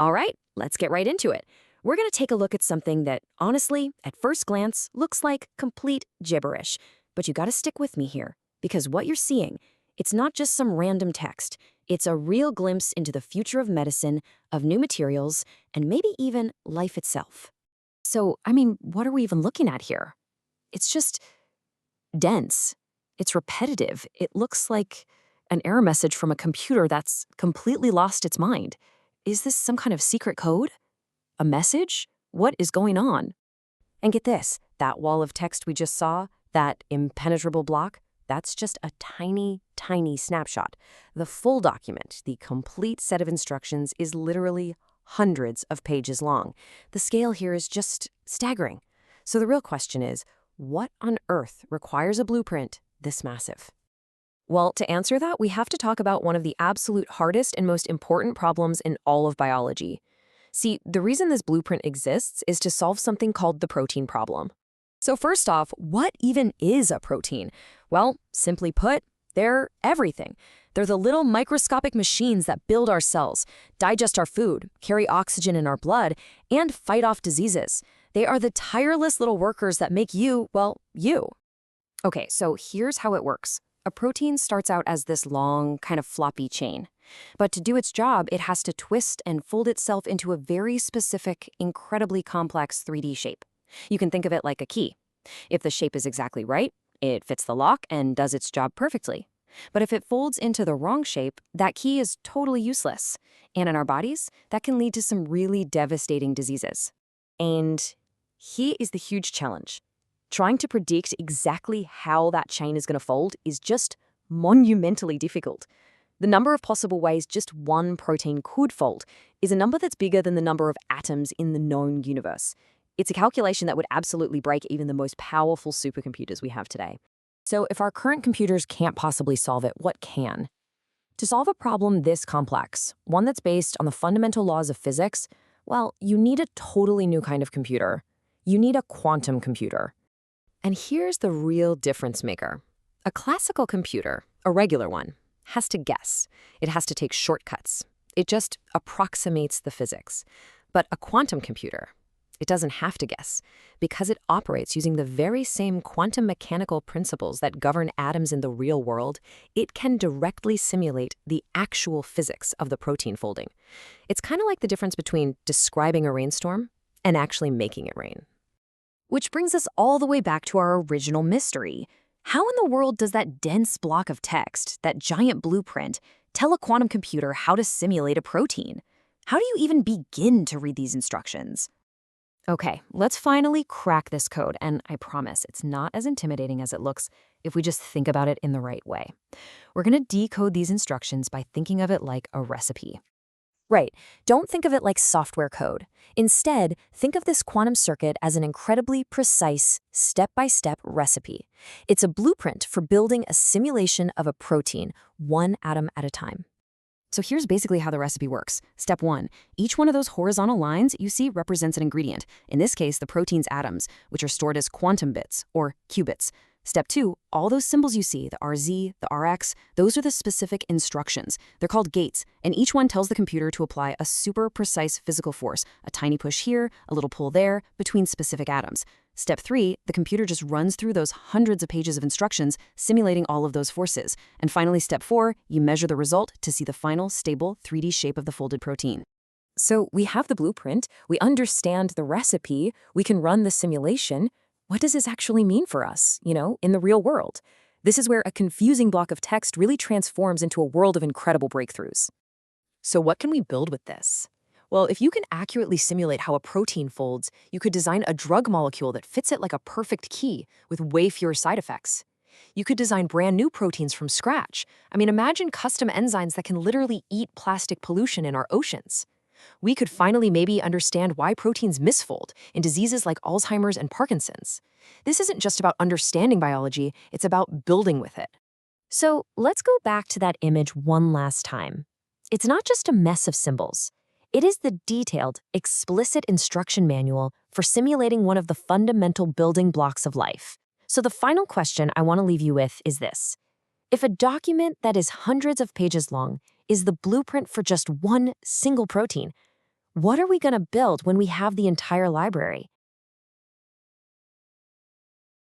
All right, let's get right into it. We're going to take a look at something that, honestly, at first glance, looks like complete gibberish. But you got to stick with me here, because what you're seeing, it's not just some random text. It's a real glimpse into the future of medicine, of new materials, and maybe even life itself. So, what are we even looking at here? It's just dense. It's repetitive. It looks like an error message from a computer that's completely lost its mind. Is this some kind of secret code? A message? What is going on? And get this, that wall of text we just saw, that impenetrable block, that's just a tiny, tiny snapshot. The full document, the complete set of instructions, is literally hundreds of pages long. The scale here is just staggering. So the real question is, what on earth requires a blueprint this massive? Well, to answer that, we have to talk about one of the absolute hardest and most important problems in all of biology. See, the reason this blueprint exists is to solve something called the protein problem. So first off, what even is a protein? Well, simply put, they're everything. They're the little microscopic machines that build our cells, digest our food, carry oxygen in our blood, and fight off diseases. They are the tireless little workers that make you, well, you. Okay, so here's how it works. A protein starts out as this long, kind of floppy chain. But to do its job, it has to twist and fold itself into a very specific, incredibly complex 3D shape. You can think of it like a key. If the shape is exactly right, it fits the lock and does its job perfectly. But if it folds into the wrong shape, that key is totally useless. And in our bodies, that can lead to some really devastating diseases. And here is the huge challenge. Trying to predict exactly how that chain is going to fold is just monumentally difficult. The number of possible ways just one protein could fold is a number that's bigger than the number of atoms in the known universe. It's a calculation that would absolutely break even the most powerful supercomputers we have today. So if our current computers can't possibly solve it, what can? To solve a problem this complex, one that's based on the fundamental laws of physics, well, you need a totally new kind of computer. You need a quantum computer. And here's the real difference maker. A classical computer, a regular one, has to guess. It has to take shortcuts. It just approximates the physics. But a quantum computer, it doesn't have to guess, because it operates using the very same quantum mechanical principles that govern atoms in the real world. It can directly simulate the actual physics of the protein folding. It's kind of like the difference between describing a rainstorm and actually making it rain. Which brings us all the way back to our original mystery. How in the world does that dense block of text, that giant blueprint, tell a quantum computer how to simulate a protein? How do you even begin to read these instructions? Okay, let's finally crack this code, and I promise it's not as intimidating as it looks if we just think about it in the right way. We're going to decode these instructions by thinking of it like a recipe. Right, don't think of it like software code. Instead, think of this quantum circuit as an incredibly precise, step-by-step recipe. It's a blueprint for building a simulation of a protein, one atom at a time. So here's basically how the recipe works. Step 1. Each one of those horizontal lines you see represents an ingredient, in this case the protein's atoms, which are stored as quantum bits, or qubits. Step 2, all those symbols you see, the RZ, the RX, those are the specific instructions. They're called gates, and each one tells the computer to apply a super precise physical force, a tiny push here, a little pull there, between specific atoms. Step 3, the computer just runs through those hundreds of pages of instructions, simulating all of those forces. And finally, step 4, you measure the result to see the final, stable 3D shape of the folded protein. So we have the blueprint, we understand the recipe, we can run the simulation. What does this actually mean for us, in the real world? This is where a confusing block of text really transforms into a world of incredible breakthroughs. So what can we build with this? Well, if you can accurately simulate how a protein folds, you could design a drug molecule that fits it like a perfect key with way fewer side effects. You could design brand new proteins from scratch. Imagine custom enzymes that can literally eat plastic pollution in our oceans. We could finally maybe understand why proteins misfold in diseases like Alzheimer's and Parkinson's. This isn't just about understanding biology, it's about building with it. So let's go back to that image one last time. It's not just a mess of symbols. It is the detailed, explicit instruction manual for simulating one of the fundamental building blocks of life. So the final question I want to leave you with is this. If a document that is hundreds of pages long is the blueprint for just one single protein, What are we going to build when we have the entire library?